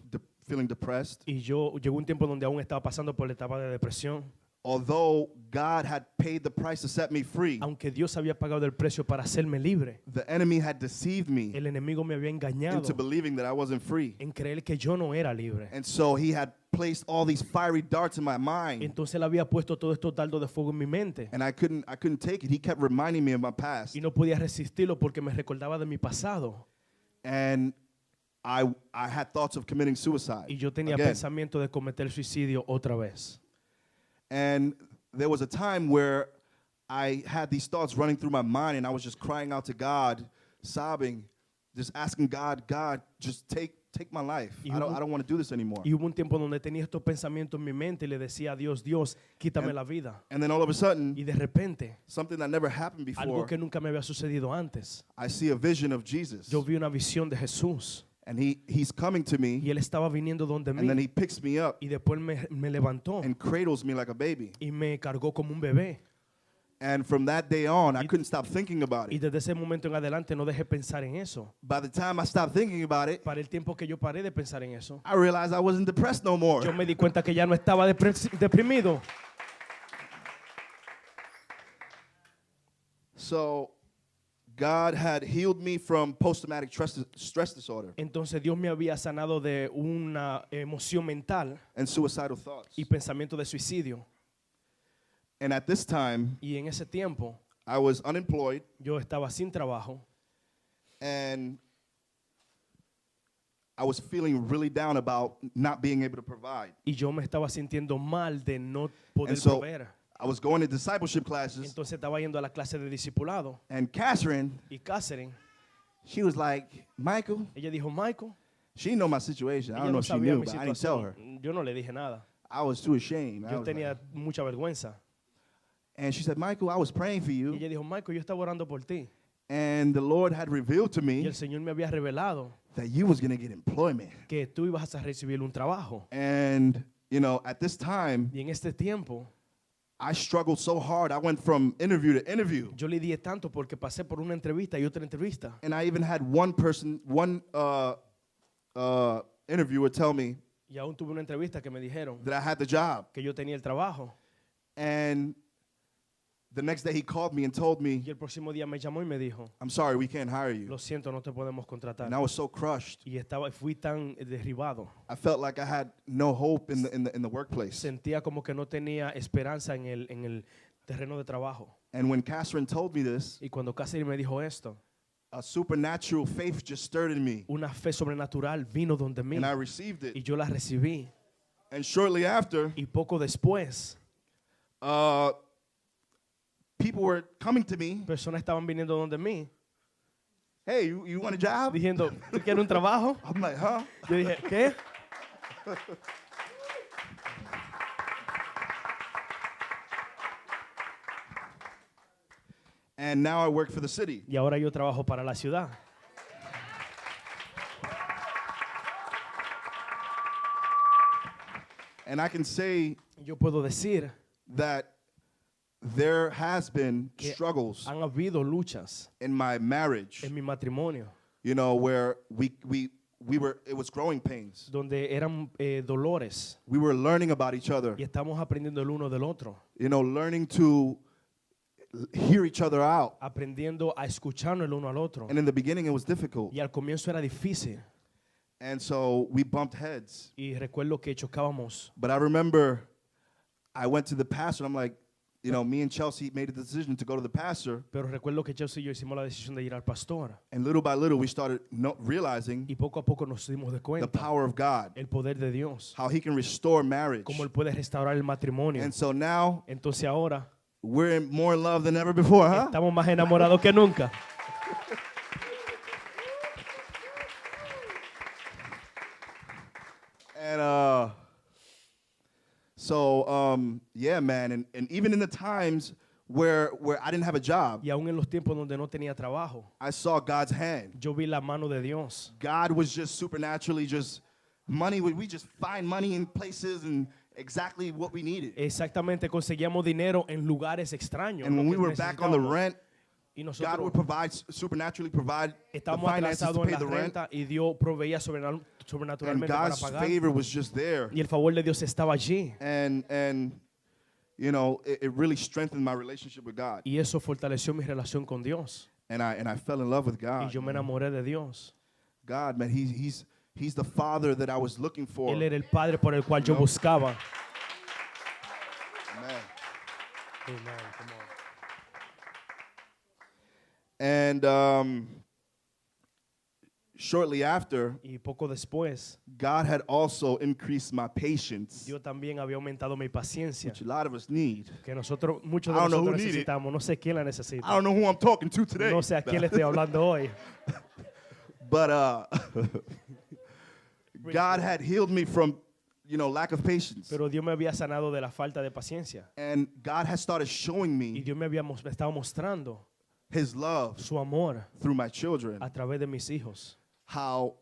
feeling depressed. Y llegó un tiempo donde aún estaba pasando por la etapa de depresión. Although God had paid the price to set me free, Aunque Dios había pagado el precio para hacerme libre, the enemy had deceived me el enemigo me había engañado into believing that I wasn't free. en creer que yo no era libre. And so he had placed all these fiery darts in my mind, Entonces él había puesto todos estos dardos de fuego en mi mente and I couldn't take it. He kept reminding me of my past. y no podía resistirlo porque me recordaba de mi pasado. And I had thoughts of committing suicide Y yo tenía again. pensamiento de cometer suicidio otra vez. And there was a time where I had these thoughts running through my mind, and I was just crying out to God, sobbing, just asking God, just take my life. Y I hubo- don't want to do this anymore. Y hubo un tiempo donde tenía estos pensamientos en mi mente y le decía a Dios, Dios, quítame la vida. And then all of a sudden, Y de repente, something that never happened algo before, que nunca me había sucedido antes, I see a vision of Jesus. yo vi una visión de Jesús And he's coming to me, y él estaba viniendo donde and then mí he picks me up y después me levantó and cradles me like a baby. y me cargó como un bebé. And from that day on, I couldn't stop thinking about Y it. desde ese momento en adelante no dejé pensar en eso. By the time I stopped thinking about it, Para el tiempo que yo paré de pensar en eso, I realized I wasn't depressed no more. yo me di cuenta que ya no estaba deprimido. So God had healed me from post-traumatic stress disorder Entonces Dios me había sanado de una emoción mental and suicidal thoughts. y pensamiento de suicidio. And at this time, Y en ese tiempo I was unemployed, yo estaba sin trabajo and I was feeling really down about not being able to provide. y yo me estaba sintiendo mal de no poder And so proveer. I was going to discipleship classes, Entonces estaba yendo a la clase de discipulado and Catherine, y Catherine, she was like, Michael, ella dijo, Michael, she know my situation. I ella don't know no if she sabía knew, mi but I didn't tell her. situación. Yo no le dije nada. I was too ashamed. I Yo was tenía like- mucha vergüenza. and she said, Michael, I was praying for Y you, ella dijo, Michael, yo estaba orando por ti. and the Lord had revealed to Y me el Señor me había revelado that you was going to get employment. que tú ibas a recibir un trabajo. And, you know, at this time, Y en este tiempo, I struggled so hard. I went from interview to interview. yo lidié tanto porque pasé por una entrevista y otra entrevista. And I even had one interviewer tell me Y aún tuve una entrevista que me dijeron that I had the job. que yo tenía el trabajo. And the next day he called me and told me, Y el próximo día me llamó y me dijo, I'm sorry, we can't hire you. lo siento, no te podemos contratar. And I was so crushed. Y fui tan derribado. I felt like I had no hope in the workplace. Sentía como que no tenía esperanza en el terreno de trabajo. And when Catherine told me this, Y cuando Catherine me dijo esto, a supernatural faith just stirred in me. una fe sobrenatural vino donde mí And I received y it. yo la recibí. And shortly after, Y poco después, people were coming to me, personas estaban viniendo donde mí hey, you want a job? diciendo, ¿tú quieres un trabajo? I'm like, huh? Yo dije, ¿qué? And now I work for the city. Y ahora yo trabajo para la ciudad. And I can say Yo puedo decir that there has been que struggles han habido luchas in my marriage, en mi matrimonio you know, where it was growing pains. donde eran dolores We were learning about each other, y estamos aprendiendo el uno del otro, you know, learning to hear each other out. aprendiendo a escucharnos el uno al otro. And in the beginning, it was difficult. Y al comienzo era difícil And so we bumped heads. y recuerdo que chocábamos. But I remember I went to the pastor, and I'm like, you know, me and Chelsea made a decision to go to the pastor. Pero recuerdo que Chelsea y yo hicimos la decisión de ir al pastor And little by little, we started realizing y poco a poco nos dimos de the cuenta power of God, el poder de Dios, how he can restore marriage. cómo él puede restaurar el matrimonio. And so now Entonces ahora we're more in love than ever before, huh? estamos más enamorados que nunca. And yeah, man. And even in the times where I didn't have a job, Y aún en los tiempos donde no tenía trabajo, I saw God's hand. yo vi la mano de Dios. God was just supernaturally just money. We just find money in places and exactly what we needed. Exactamente, conseguíamos dinero en lugares extraños. And lo when que we were back on the necesitábamos. rent, Y God would nosotros supernaturally provide the estábamos finances to atrasados pay en the la rent. renta y Dios proveía And sobrenaturalmente para God's pagar. favor was just there. Y el favor de Dios estaba allí. And you know, it really strengthened my relationship with God. Y eso fortaleció mi relación con Dios. And I fell in love with Y God. yo me enamoré de Dios. God, man, he's the father that I was looking for. Él era el Padre por el cual yo No. buscaba. Man. Amen. Come on. And shortly after, Y poco después, God had also increased my patience, Dios también había aumentado mi paciencia. which a lot of us need. Que nosotros, muchos de I don't know who nosotros need it. necesitamos. No sé quién la I necesita. don't know who I'm talking to today. No sé a quién le estoy hablando hoy. But God had healed me from, you know, lack of patience. Pero Dios me había sanado de la falta de paciencia. And God has started showing Y me Dios me estaba mostrando his love su amor through my children. a través de mis hijos. How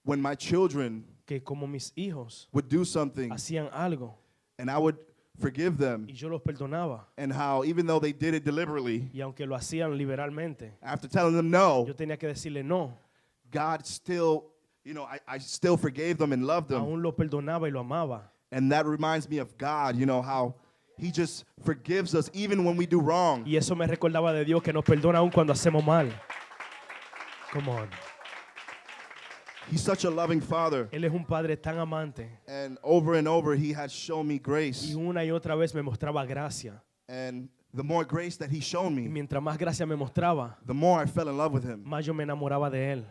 when my children Que como mis hijos would do something hacían algo and I would forgive them, y yo los perdonaba. and how even though they did it deliberately, Y aunque lo hacían liberalmente, after telling them no, yo tenía que decirle no. God still, you know, I still forgave them and loved them. Aún lo perdonaba y lo amaba. And that reminds me of God, you know, how he just forgives us even when we do wrong. Y eso me recordaba de Dios que nos perdona aún cuando hacemos mal. Come on. He's such a loving father. Él es un padre tan amante. And over he has shown me grace. Y una y otra vez me mostraba gracia. And the more grace that he showed Y me, mientras más gracia me mostraba, the more I fell in love with him. más yo me enamoraba de Él.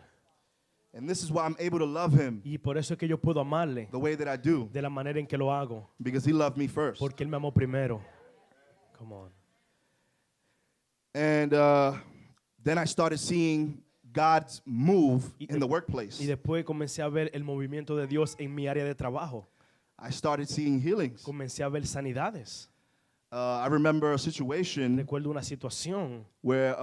And this is why I'm able to love him Y por eso es que yo puedo amarle the way that I do, de la manera en que lo hago. because he loved me first. Porque Él me amó primero. Come on. And then I started seeing God's move in the workplace. Y después comencé a ver el movimiento de Dios en mi área de trabajo. I started seeing healings. Comencé a ver sanidades. I remember a situation Recuerdo una situación where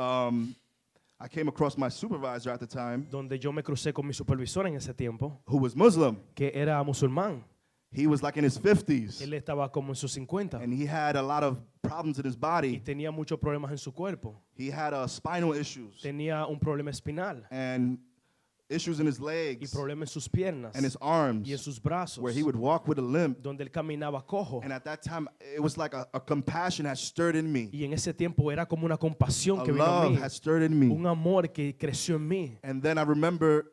I came across my supervisor at the time, donde yo me crucé con mi supervisor en ese tiempo, who was Muslim. que era musulmán. He was like in his 50s, Él estaba como en sus 50 and he had a lot of problems in his y body. tenía muchos problemas en su cuerpo. He had spinal issues Tenía un problema espinal and issues in his y legs problemas en sus piernas and his arms, y en sus brazos, where he would walk with a limp. donde él caminaba cojo. And at that time, it was like a compassion had stirred in me. Y en ese tiempo era como una compasión A que vino a love mí, had stirred in me. un amor que creció en mí. And then I remember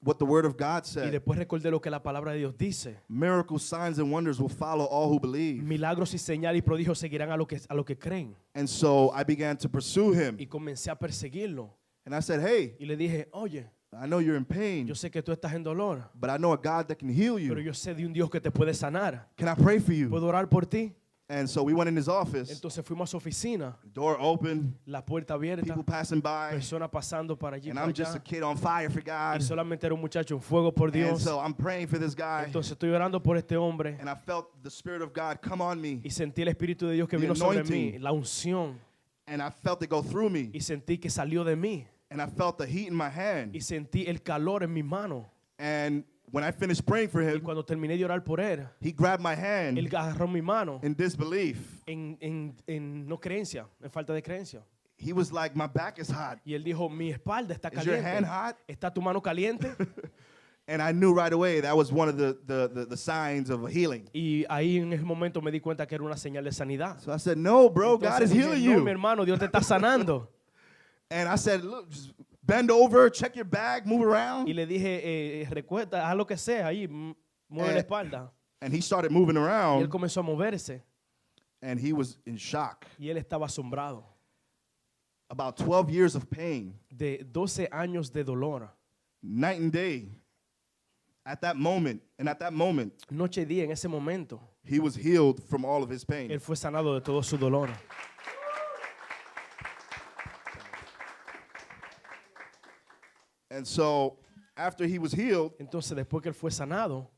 what the Word of God Y said. después recordé lo que la palabra de Dios dice. Miracles, signs, and wonders will follow all who believe. Milagros y señales y prodigios seguirán a lo que creen. And so I began to pursue him. Y comencé a perseguirlo. And I said, hey, Y le dije, oye, I know you're in pain, yo sé que tú estás en dolor, but I know a God that can heal pero you. yo sé de un Dios que te puede sanar. Can I pray for you? ¿Puedo orar por ti? And so we went in his office, Entonces fuimos a su oficina, door open, la puerta abierta, people passing by, personas pasando para allí y and para I'm just a allá. kid on fire for Y God. solamente era un muchacho en fuego por And Dios. so I'm praying for this guy, Entonces estoy orando por este hombre and I felt the Spirit of God come on me, y sentí el Espíritu de Dios que The vino sobre anointing. mí, la unción, and I felt it go through me, y sentí que salió de mí, and I felt the heat in my hand. y sentí el calor en mi mano. And when I finished praying for Y him, cuando terminé de orar por él, he grabbed my él hand agarró mi mano in disbelief. en no creencia, en falta de creencia. He was like, my back is hot. Y él dijo, mi espalda está Is your hand caliente. hot? ¿Está tu mano caliente? And I knew right away that was one of the signs of a healing. Y ahí en ese momento me di cuenta que era una señal de sanidad. So I said, no, bro, God Entonces is dije, healing no, mi you. hermano, Dios te está sanando. And I said, look, just bend over, check your bag, move around. Y le dije, recuerda, haz lo que sea ahí, mueve la espalda. And he started moving Y él around, comenzó a moverse and he was in shock. y él estaba asombrado. About 12 years of pain, De 12 años de dolor, night and day. At that moment, noche y día en ese momento, he was healed from all of his pain. él fue sanado de todo su dolor. And so after he was healed, Entonces después que él fue sanado,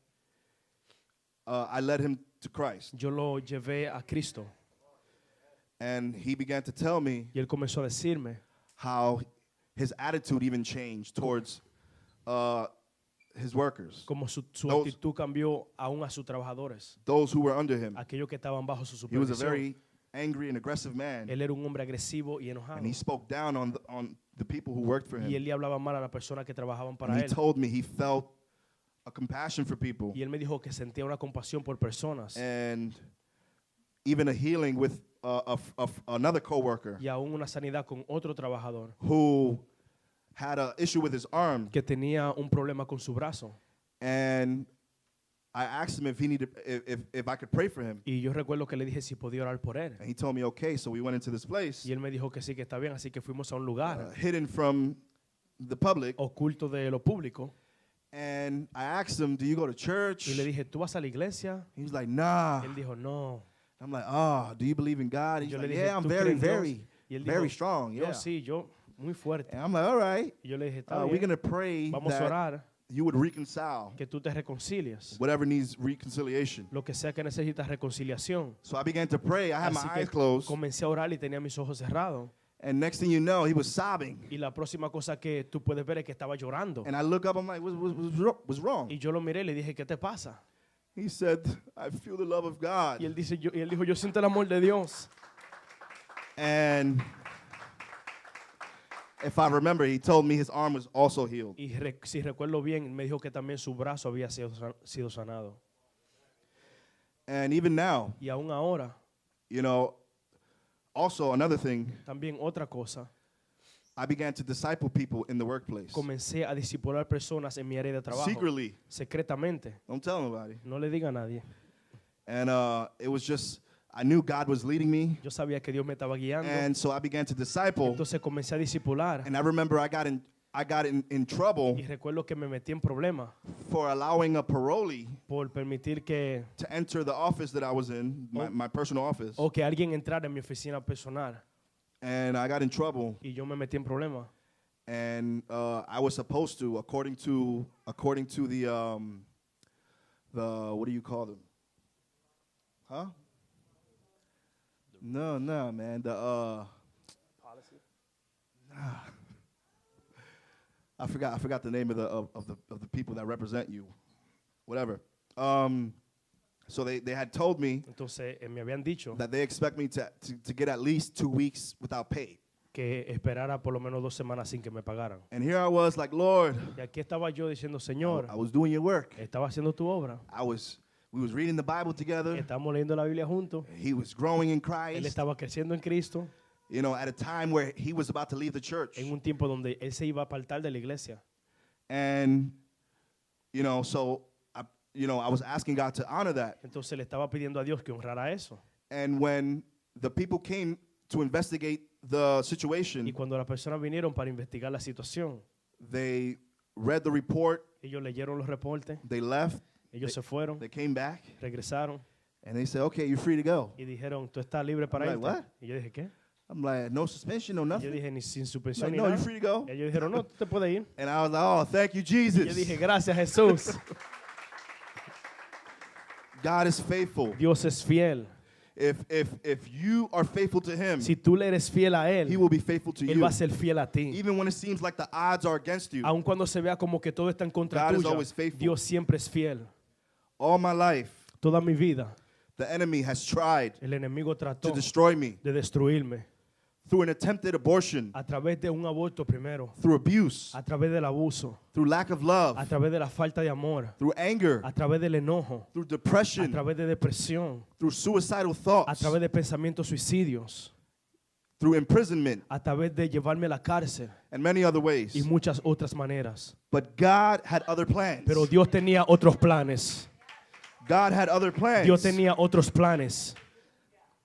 I led him to Christ. yo lo llevé a Cristo And he began to tell me y él comenzó a decirme how his attitude even changed towards his workers, cómo su Those- actitud cambió aún a sus trabajadores, those who were under him. aquellos que estaban bajo su He was a supervisión. very angry and aggressive man. Él era un hombre agresivo y enojado. And he spoke down on the people who worked for Y him. él le hablaba mal a las personas que trabajaban para And he él. told me he felt a compassion for people Y él me dijo que sentía una compasión por personas. and even a healing with of another coworker Y aún una sanidad con otro trabajador who had an issue with his arm. que tenía un problema con su brazo. And I asked him if he needed if I could pray for him. Y yo recuerdo que le dije si podía orar por él. And he told me okay, so we went into this place Y él me dijo que sí, que está bien, así que fuimos a un lugar hidden from the public. oculto de lo público. And I asked him, "Do you go to church?" Y le dije, ¿tú vas a la iglesia? He was like, "Nah." Él dijo, no. I'm like, "Oh, do you believe in God?" He's Yo le like, dije, "Yeah, I'm ¿tú very, crees en Dios? very, Y él very dijo, strong. yo Yeah." sí, yo muy fuerte. And I'm like, "All right. Y yo le dije, está We're bien, gonna pray vamos a that orar, you would reconcile que tú te reconcilies. whatever needs reconciliation." Lo que sea que necesitas reconciliación. So I began to pray. I had Así my que eyes closed, comencé a orar y tenía mis ojos cerrados. and next thing you know, he was sobbing. Y la próxima cosa que tú puedes ver es que estaba llorando. And I look up. I'm like, "What's wrong?" Y yo lo miré y le dije, ¿qué te pasa? He said, "I feel the love of God." Y él dijo, yo siento el amor de Dios. And if I remember, he told me his arm was also healed. Y si recuerdo bien, me dijo que también su brazo había sido sanado. And even now, Y aún ahora, you know, also another thing, también otra cosa, I began to disciple people in the workplace. comencé a discipular personas en mi área de trabajo. Secretly. Secretamente. Don't tell nobody. No le diga a nadie. And it was just, I knew God was leading me. Yo sabía que Dios me estaba guiando. And so I began to disciple. Entonces comencé a discipular. And I remember I got in trouble Y recuerdo que me metí en problemas for allowing a parolee por permitir que, to enter the office that I was in, my personal office. o que alguien entrara en mi oficina personal. And I got in trouble. Y yo me metí en problemas. And I was supposed to, according to the what do you call them? Huh? No, man. The Policy. I forgot the name of the people that represent you. Whatever. So they had told me Entonces me habían dicho that they expect me to get at least 2 weeks without pay. que esperara por lo menos 2 semanas sin que me pagaran. And here I was like, Lord, Y aquí estaba yo diciendo, Señor, I was doing your work. estaba haciendo tu obra. We was reading the Bible together. Estábamos leyendo la Biblia juntos. He was growing in Él Christ. estaba creciendo en Cristo You know, at a time where he was about to leave the church. en un tiempo donde él se iba a apartar de la iglesia. And, you know, so, I was asking God to honor that. Entonces le estaba pidiendo a Dios que honrara eso. And when the people came to investigate the situation, Y cuando las personas vinieron para investigar la situación, they read the report, ellos leyeron los reportes, they left, ellos se fueron, they came back, regresaron and they said, okay, you're free to go. y dijeron, tú estás libre para I'm like, irte. what? Y yo dije, ¿qué? I'm like, no suspension, no Y yo nothing. dije, ni sin Like, suspensión ni no, you're nada. free to go. Y ellos dijeron, no, tú te puedes ir. And I was like, oh, thank you, Y yo Jesus. dije, gracias Jesús. God is faithful. Dios es fiel. If you are faithful to him, Si tú le eres fiel a he Él, will be faithful to Él you. va a ser fiel a ti. Even when it seems like the odds are against you. Aun cuando se vea como que todo está en contra God is tuya, always faithful. Dios siempre es fiel. All my life, Toda mi vida, the enemy has tried el enemigo to trató destroy me de destruirme through an attempted abortion, a través de un aborto primero, through abuse, a través del abuso, through lack of love, a través de la falta de amor, through anger, a través del enojo, through a depression, través de depresión, through suicidal a thoughts, través de pensamientos suicidios, through imprisonment, a través de llevarme a la cárcel and many other ways. y muchas otras maneras. But God had other plans. Pero Dios tenía otros planes. God had other plans. Dios tenía otros planes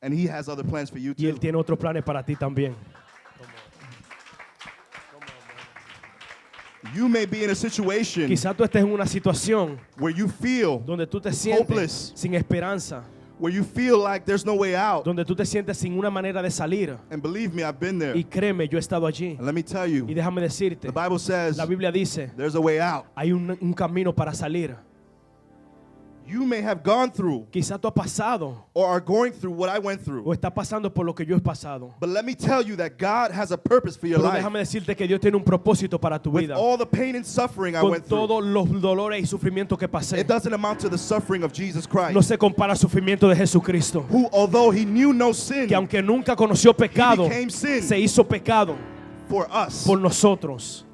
And he has other plans for you y Él too. tiene otros planes para ti también. You may be in a situation Quizás tú estés en una situación where you feel donde tú te sientes hopeless, sin esperanza, where you feel like there's no way out. donde tú te sientes sin una manera de salir. And believe me, I've been there. Y créeme, yo he estado allí. And let me tell Y you, déjame decirte, the Bible says la Biblia dice, there's a way out. hay un camino para salir. You may have gone through Quizá tú has pasado or are going through what I went o through. está pasando por lo que yo he pasado. But let me tell you that God has a purpose for your Pero life. déjame decirte que Dios tiene un propósito para tu With vida. all the pain and suffering I Con went through, todos los dolores y sufrimientos que pasé, it doesn't amount to the suffering of Jesus no Christ, se compara al sufrimiento de Jesucristo, who, although he knew no sin, que aunque nunca conoció pecado, He became sin. se hizo pecado for us. por nosotros.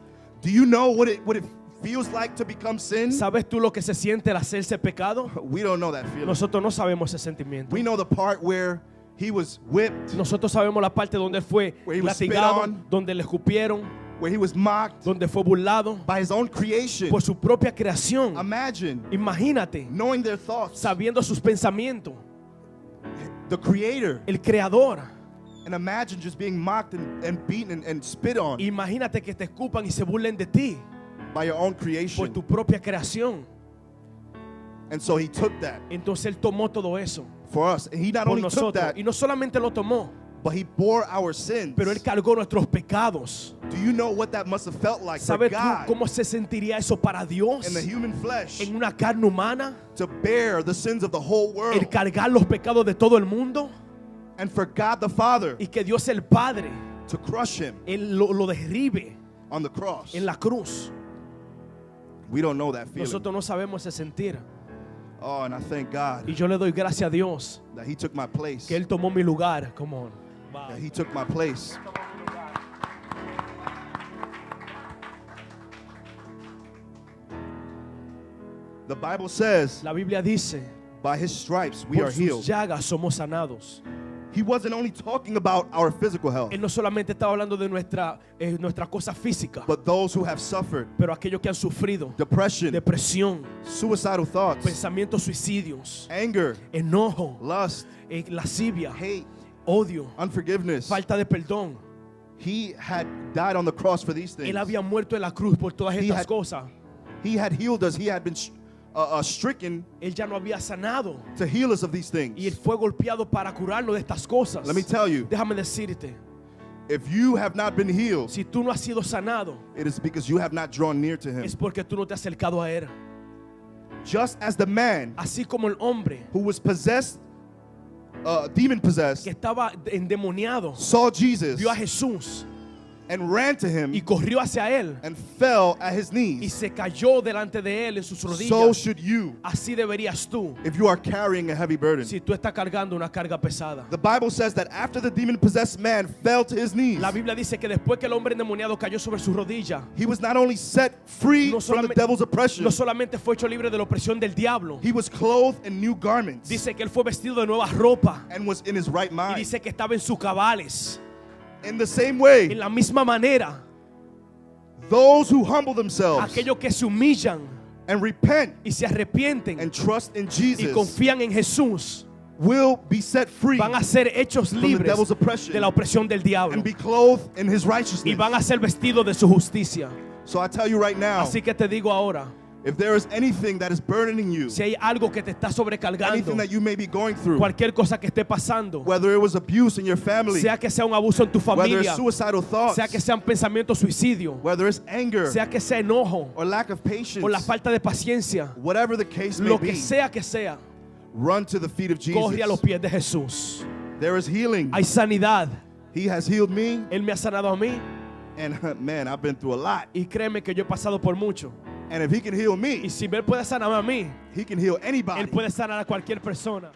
Do you know what it feels like to become sin? ¿Sabes tú lo que se siente el hacerse pecado? We don't know that feeling. Nosotros no sabemos ese sentimiento. We know the part where he was whipped, Nosotros sabemos la parte donde él fue Where he was spit latigado, on. donde le escupieron, where he was mocked donde fue burlado by his own creation. por su propia creación. Imagine Imagínate, knowing their thoughts, sabiendo sus pensamientos, the creator, el creador. and imagine just being mocked and beaten and spit on Imagínate que te escupan y se burlen de ti by your own por creation. tu propia creación. And so he took that Entonces él tomó todo eso for us. And he not por only took nosotros. that, Y no solamente lo tomó, but he bore our sins. pero él cargó nuestros pecados. Do you know what that must have felt like for ¿Sabes tú God cómo se sentiría eso para Dios in the human flesh en una carne humana? to bear the sins of the whole world? El cargar los pecados de todo el mundo And for God the Father y que Dios el Padre to crush him él lo derribe on the cross. en la cruz. We don't know that feeling. Nosotros no sabemos ese sentir. Oh, and I thank God Y yo le doy gracias a Dios that he took my place. que él tomó mi lugar. Come on. That he took my place. The Bible says, La Biblia dice, by his stripes we por are sus healed. llagas somos sanados. He wasn't only talking about our physical health, Él no solamente estaba hablando de nuestra cosa física, but those who have suffered pero aquellos que han sufrido depression, depresión, suicidal thoughts, pensamientos suicidios, anger, enojo, lust, lascivia, hate, odio, unforgiveness. falta de perdón. He had died on the cross for these Él things. había muerto en la cruz por todas He estas had- cosas. He had healed us. He had been stricken Él ya no había sanado to heal us of these y él things. fue golpeado para curarnos de estas cosas. Let me tell you, Déjame decirte, if you have not been healed, si tú no has sido sanado, it is because you have not drawn near to him. es porque tú no te has acercado a él. Just as the man Así como el hombre who was possessed, demon possessed, que estaba endemoniado saw Jesus vio a Jesús and ran to him y corrió hacia él and fell at his y knees, se cayó delante de él en sus so rodillas. should you Así deberías tú if you are carrying a heavy burden. si tú estás cargando una carga pesada. The Bible says that after the demon possessed man fell to his knees, La Biblia dice que después que el hombre endemoniado cayó sobre sus rodillas, he was not only set free no from the solamente, devil's oppression, no solamente fue hecho libre de la opresión del diablo, he was clothed in new garments dice que él fue vestido de nueva ropa and was in his right y mind. dice que estaba en sus cabales. In the same way, En la misma manera, those who humble themselves aquellos que se humillan and repent y se arrepienten and trust in y Jesus confían en Jesús will be set free van a ser hechos from the libres devil's oppression de la opresión del diablo and be clothed in his y righteousness. van a ser vestidos de su justicia. So I tell you right now, Así que te digo ahora, if there is anything that is burdening you, si hay algo que te está sobrecargando, anything that you may be going through, cualquier cosa que esté pasando, whether it was abuse in your family, sea que sea un abuso en tu whether familia, it's suicidal thoughts, sea que sean pensamientos suicidio, whether it's anger sea que sea enojo or lack of patience, o la falta de paciencia, whatever the case may lo be, que sea, run to the feet of corre a los Jesus. pies de Jesús. There is healing. Hay sanidad. He has healed me, Él me ha sanado a mí and man, I've been through a lot. y créeme que yo he pasado por mucho. And if he can heal Y me, si Él puede sanarme a mí, he can heal anybody. Él puede sanar a cualquier persona.